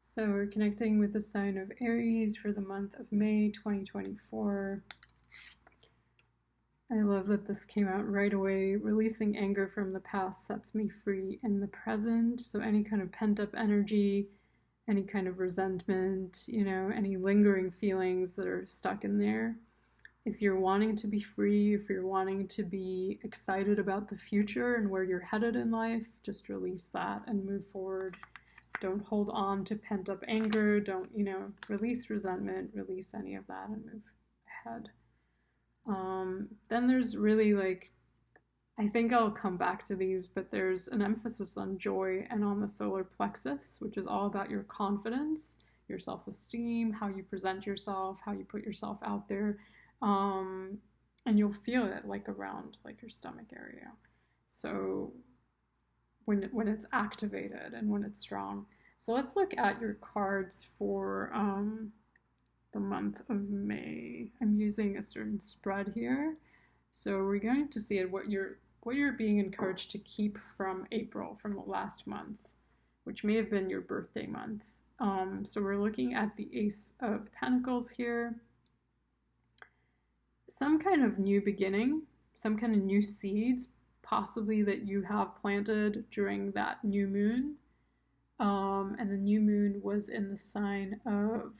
So we're connecting with the sign of Aries for the month of May 2024. I love that this came out right away. Releasing anger from the past sets me free in the present. So any kind of pent-up energy, any kind of resentment, any lingering feelings that are stuck in there. If you're wanting to be free, if you're wanting to be excited about the future and where you're headed in life, just release that and move forward. Don't hold on to pent-up anger. Don't, release resentment, release any of that and move ahead. Then there's really I think I'll come back to these, but there's an emphasis on joy and on the solar plexus, which is all about your confidence, your self-esteem, how you present yourself, how you put yourself out there. And you'll feel it around your stomach area. So when it's activated and when it's strong. So let's look at your cards for the month of May. I'm using a certain spread here. So we're going to see what you're being encouraged to keep from April, from the last month, which may have been your birthday month. So we're looking at the Ace of Pentacles here. Some kind of new beginning, some kind of new seeds, possibly that you have planted during that new moon. And the new moon was in the sign of,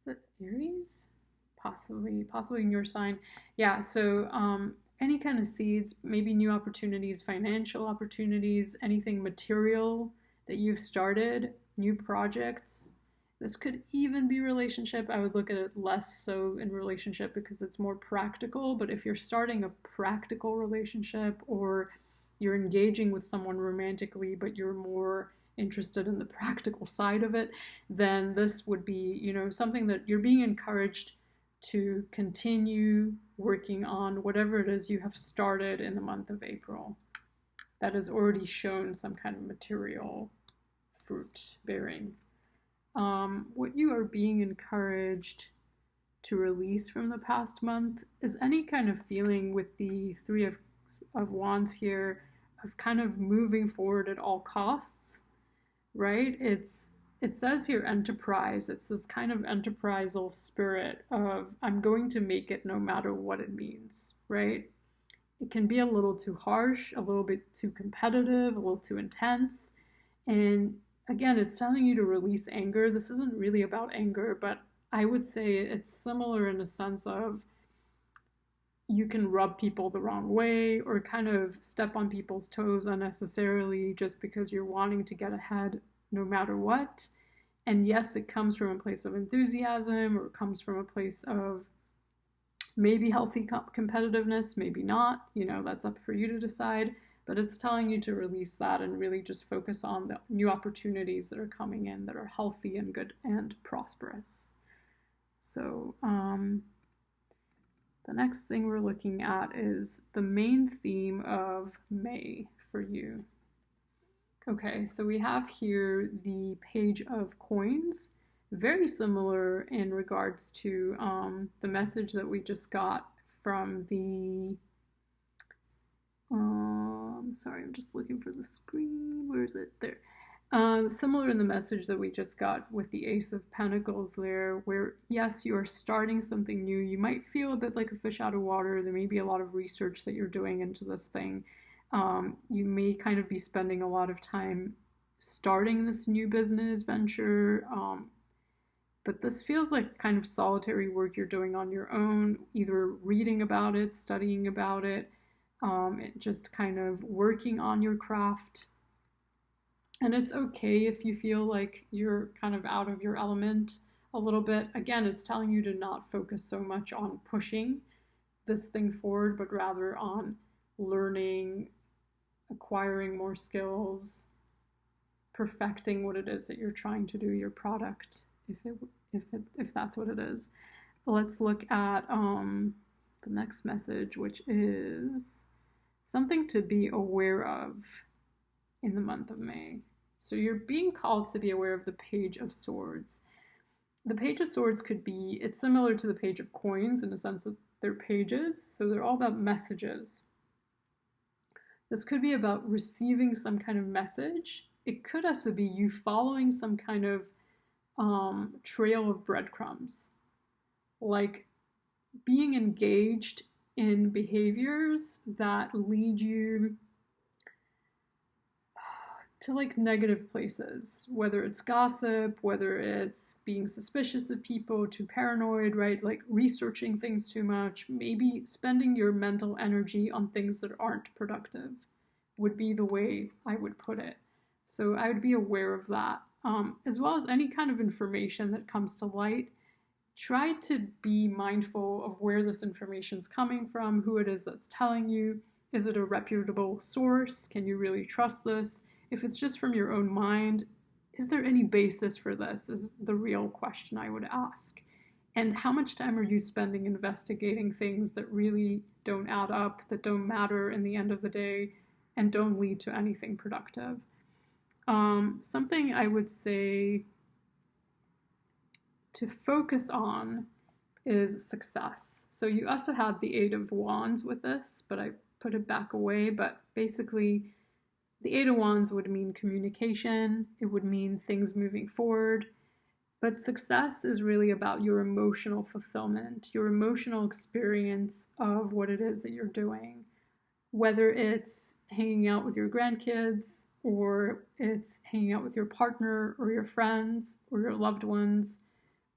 is it Aries? Possibly in your sign. Yeah, so any kind of seeds, maybe new opportunities, financial opportunities, anything material that you've started, new projects. This could even be relationship. I would look at it less so in relationship because it's more practical, but if you're starting a practical relationship or you're engaging with someone romantically, but you're more interested in the practical side of it, then this would be, something that you're being encouraged to continue working on, whatever it is you have started in the month of April that has already shown some kind of material fruit bearing. What you are being encouraged to release from the past month is any kind of feeling with the Three of Wands here of kind of moving forward at all costs, right? It says here enterprise. It's this kind of enterprisal spirit of I'm going to make it no matter what it means, right? It can be a little too harsh, a little bit too competitive, a little too intense. And again, it's telling you to release anger. This isn't really about anger, but I would say it's similar in the sense of you can rub people the wrong way or kind of step on people's toes unnecessarily just because you're wanting to get ahead no matter what. And yes, it comes from a place of enthusiasm or it comes from a place of maybe healthy competitiveness, maybe not. That's up for you to decide. But it's telling you to release that and really just focus on the new opportunities that are coming in that are healthy and good and prosperous. So the next thing we're looking at is the main theme of May for you. Okay, so we have here the Page of Coins, very similar in regards to the message that we just got from the sorry, I'm just looking for the screen. Where is it? There. Similar in the message that we just got with the Ace of Pentacles there, where yes, you are starting something new. You might feel a bit like a fish out of water. There may be a lot of research that you're doing into this thing. You may kind of be spending a lot of time starting this new business venture. But this feels like kind of solitary work you're doing on your own, either reading about it, studying about it, just kind of working on your craft. And it's okay if you feel like you're kind of out of your element a little bit. Again, it's telling you to not focus so much on pushing this thing forward, but rather on learning, acquiring more skills, perfecting what it is that you're trying to do, your product, if that's what it is. Let's look at the next message, which is something to be aware of in the month of May. So you're being called to be aware of the Page of Swords. The Page of Swords it's similar to the Page of Coins in the sense that they're pages, so they're all about messages. This could be about receiving some kind of message it could also be you following some kind of trail of breadcrumbs, like being engaged in behaviors that lead you to like negative places, whether it's gossip, whether it's being suspicious of people, too paranoid, right? Like researching things too much, maybe spending your mental energy on things that aren't productive would be the way I would put it. So I would be aware of that, as well as any kind of information that comes to light. Try to be mindful of where this information is coming from, who it is that's telling you. Is it a reputable source? Can you really trust this? If it's just from your own mind, is there any basis for this? Is the real question I would ask. And how much time are you spending investigating things that really don't add up, that don't matter in the end of the day, and don't lead to anything productive? Something I would say to focus on is success. So you also have the Eight of Wands with this, but I put it back away. But basically, the Eight of Wands would mean communication. It would mean things moving forward. But success is really about your emotional fulfillment, your emotional experience of what it is that you're doing. Whether it's hanging out with your grandkids, or it's hanging out with your partner, or your friends, or your loved ones,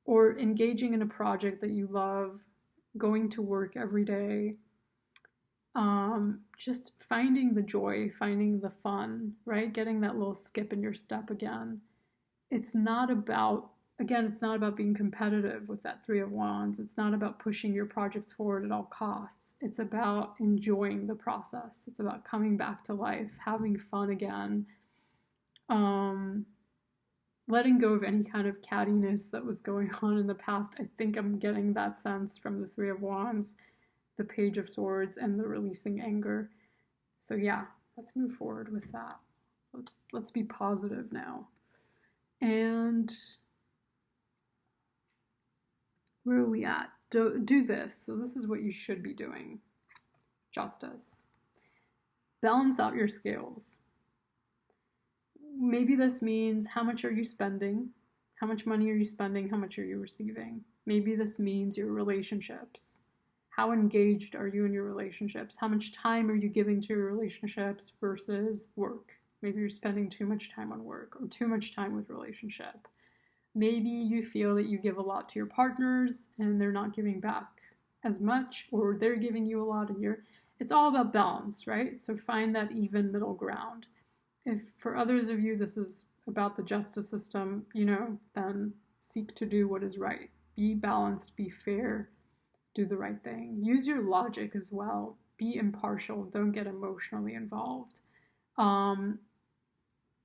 or engaging in a project that you love, going to work every day, just finding the joy, finding the fun, right? Getting that little skip in your step again. It's not about being competitive with that Three of Wands. It's not about pushing your projects forward at all costs. It's about enjoying the process. It's about coming back to life, having fun again, letting go of any kind of cattiness that was going on in the past. I think I'm getting that sense from the Three of Wands, the Page of Swords, and the releasing anger. So yeah, let's move forward with that. Let's be positive now. And where are we at? Do this. So this is what you should be doing. Justice. Balance out your scales. Maybe this means how much are you spending? How much money are you spending? How much are you receiving? Maybe this means your relationships. How engaged are you in your relationships? How much time are you giving to your relationships versus work? Maybe you're spending too much time on work or too much time with relationship. Maybe you feel that you give a lot to your partners and they're not giving back as much, or they're giving you a lot and it's all about balance, right? So find that even middle ground. If for others of you this is about the justice system, then seek to do what is right. Be balanced, be fair, do the right thing. Use your logic as well. Be impartial. Don't get emotionally involved.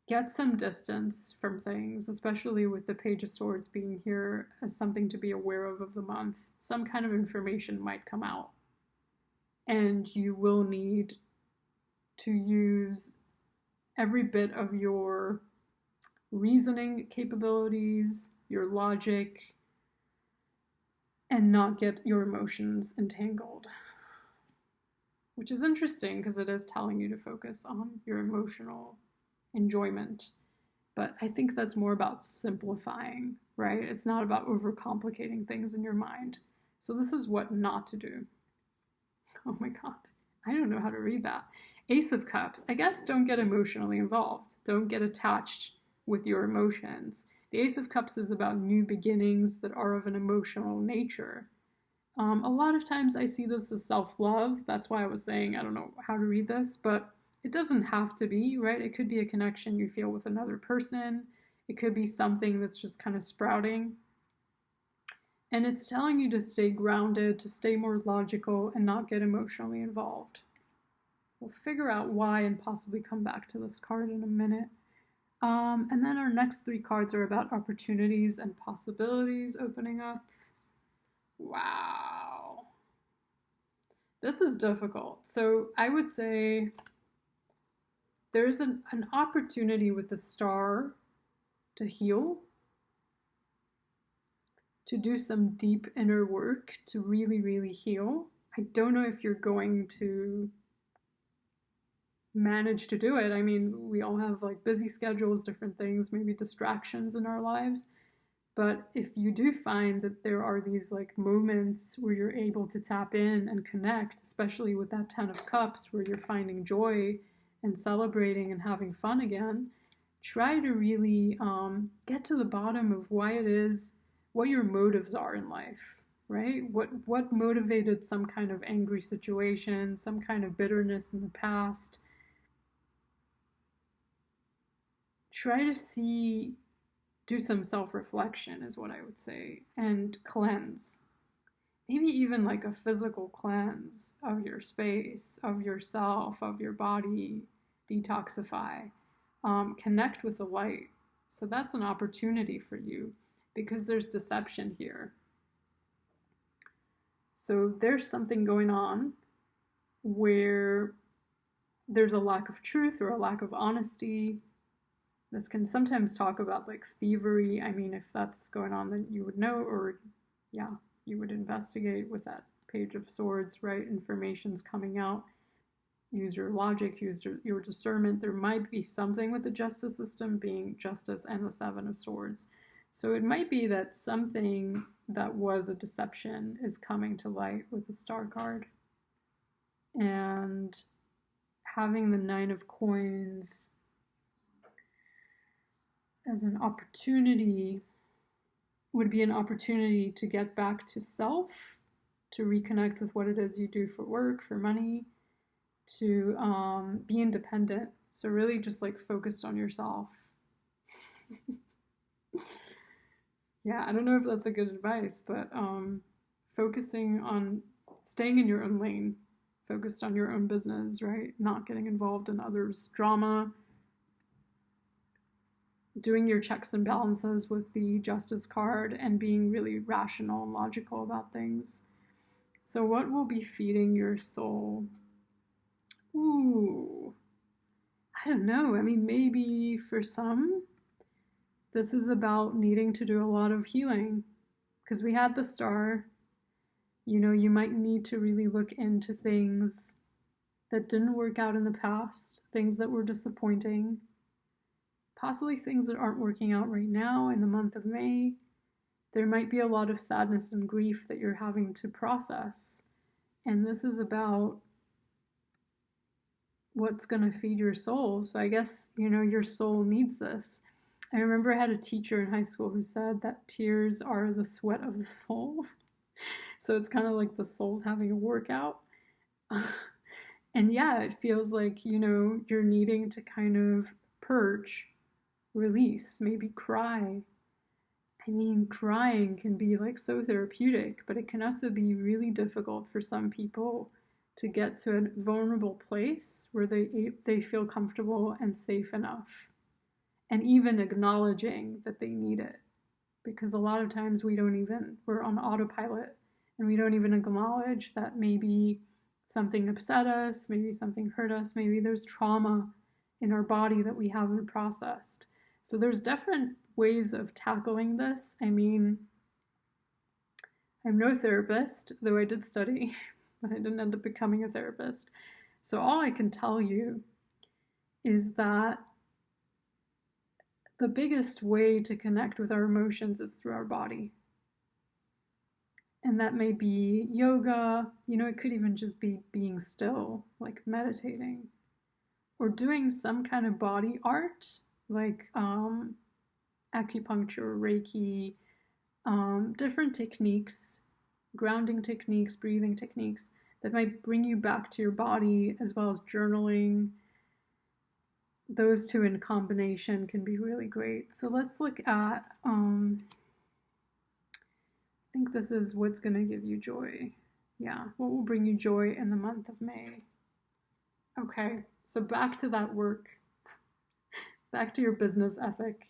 Get some distance from things, especially with the Page of Swords being here as something to be aware of the month. Some kind of information might come out, and you will need to use every bit of your reasoning capabilities, your logic, and not get your emotions entangled. Which is interesting because it is telling you to focus on your emotional enjoyment. But I think that's more about simplifying, right? It's not about overcomplicating things in your mind. So this is what not to do. Oh my God, I don't know how to read that. Ace of Cups. I guess don't get emotionally involved. Don't get attached with your emotions. The Ace of Cups is about new beginnings that are of an emotional nature. A lot of times I see this as self-love. That's why I was saying I don't know how to read this, but it doesn't have to be, right? It could be a connection you feel with another person. It could be something that's just kind of sprouting. And it's telling you to stay grounded, to stay more logical, and not get emotionally involved. We'll figure out why and possibly come back to this card in a minute. And then our next three cards are about opportunities and possibilities opening up. Wow. This is difficult. So I would say there's an opportunity with the Star to heal, to do some deep inner work, to really, really heal. I don't know if you're going to manage to do it. I mean, we all have like busy schedules, different things, maybe distractions in our lives. But if you do find that there are these like moments where you're able to tap in and connect, especially with that 10 of Cups, where you're finding joy and celebrating and having fun again, try to really get to the bottom of why it is, what your motives are in life, right? What motivated some kind of angry situation, some kind of bitterness in the past. Try to do some self-reflection is what I would say, and cleanse. Maybe even like a physical cleanse of your space, of yourself, of your body, detoxify, connect with the light. So that's an opportunity for you because there's deception here. So there's something going on where there's a lack of truth or a lack of honesty. This can sometimes talk about like thievery. I mean, if that's going on, then you would know, or yeah, you would investigate with that Page of Swords, right? Information's coming out. Use your logic, use your discernment. There might be something with the justice system being justice and the Seven of Swords. So it might be that something that was a deception is coming to light with the Star card. And having the Nine of Coins as an opportunity would be an opportunity to get back to self, to reconnect with what it is you do for work, for money, to be independent. So really just like focused on yourself. Yeah, I don't know if that's a good advice, but focusing on staying in your own lane, focused on your own business, right? Not getting involved in others' drama, doing your checks and balances with the Justice card, and being really rational and logical about things. So what will be feeding your soul? Ooh, I don't know. I mean, maybe for some, this is about needing to do a lot of healing, because we had the Star. You know, you might need to really look into things that didn't work out in the past, things that were disappointing, possibly things that aren't working out right now in the month of May. There might be a lot of sadness and grief that you're having to process. And this is about what's going to feed your soul. So I guess, you know, your soul needs this. I remember I had a teacher in high school who said that tears are the sweat of the soul. So it's kind of like the soul's having a workout. And yeah, it feels like, you know, you're needing to kind of purge, release, maybe cry. I mean, crying can be like so therapeutic, but it can also be really difficult for some people to get to a vulnerable place where they feel comfortable and safe enough. And even acknowledging that they need it. Because a lot of times we're on autopilot and we don't even acknowledge that maybe something upset us, maybe something hurt us, maybe there's trauma in our body that we haven't processed. So there's different ways of tackling this. I mean, I'm no therapist, though I did study, but I didn't end up becoming a therapist. So all I can tell you is that the biggest way to connect with our emotions is through our body. And that may be yoga, you know, it could even just be being still, like meditating, or doing some kind of body art, like acupuncture, Reiki, different techniques, grounding techniques, breathing techniques that might bring you back to your body, as well as journaling. Those two in combination can be really great. So let's look at, I think this is what's going to give you joy. Yeah, what will bring you joy in the month of May? Okay, so back to that work. Back to your business ethic.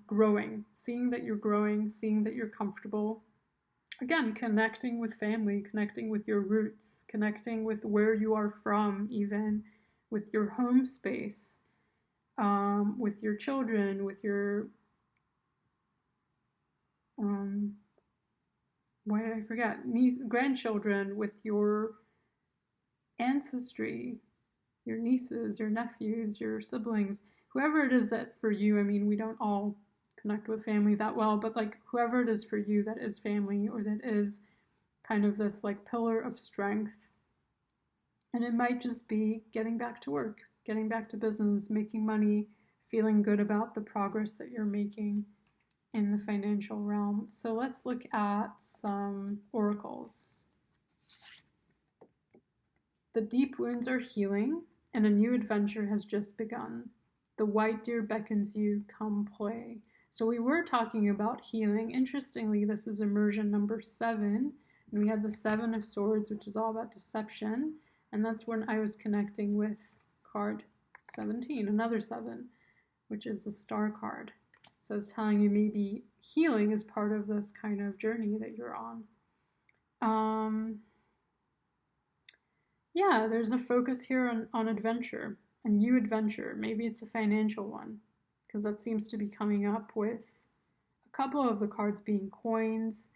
Growing, seeing that you're growing, seeing that you're comfortable. Again, connecting with family, connecting with your roots, connecting with where you are from, even with your home space, with your children, with your, why did I forget? Grandchildren, with your ancestry, your nieces, your nephews, your siblings, whoever it is that for you, I mean, we don't all connect with family that well, but like whoever it is for you that is family or that is kind of this like pillar of strength. And it might just be getting back to work, getting back to business, making money, feeling good about the progress that you're making in the financial realm. So let's look at some oracles. The deep wounds are healing, and a new adventure has just begun. The white deer beckons you, come play. So we were talking about healing. Interestingly, this is immersion number 7, and we had the 7 of Swords, which is all about deception, and that's when I was connecting with card 17, another 7, which is the Star card. So it's telling you maybe healing is part of this kind of journey that you're on. Yeah, there's a focus here on adventure, a new adventure. Maybe it's a financial one, because that seems to be coming up with a couple of the cards being coins.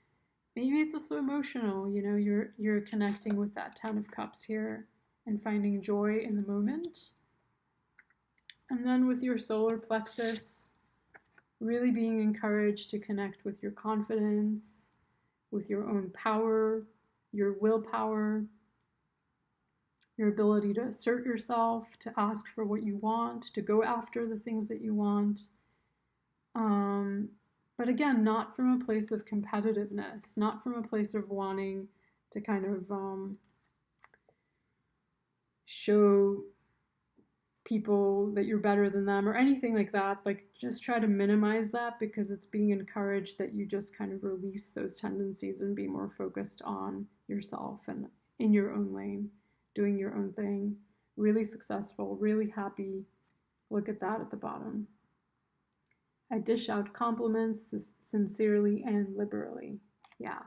Maybe it's also emotional, you know, you're connecting with that 10 of Cups here and finding joy in the moment. And then with your solar plexus, really being encouraged to connect with your confidence, with your own power, your willpower, your ability to assert yourself, to ask for what you want, to go after the things that you want. But again, not from a place of competitiveness, not from a place of wanting to kind of show people that you're better than them or anything like that. Like, just try to minimize that, because it's being encouraged that you just kind of release those tendencies and be more focused on yourself and in your own lane, doing your own thing, really successful, really happy. Look at that at the bottom. I dish out compliments sincerely and liberally. Yeah.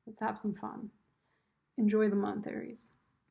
Let's have some fun. Enjoy the month, Aries.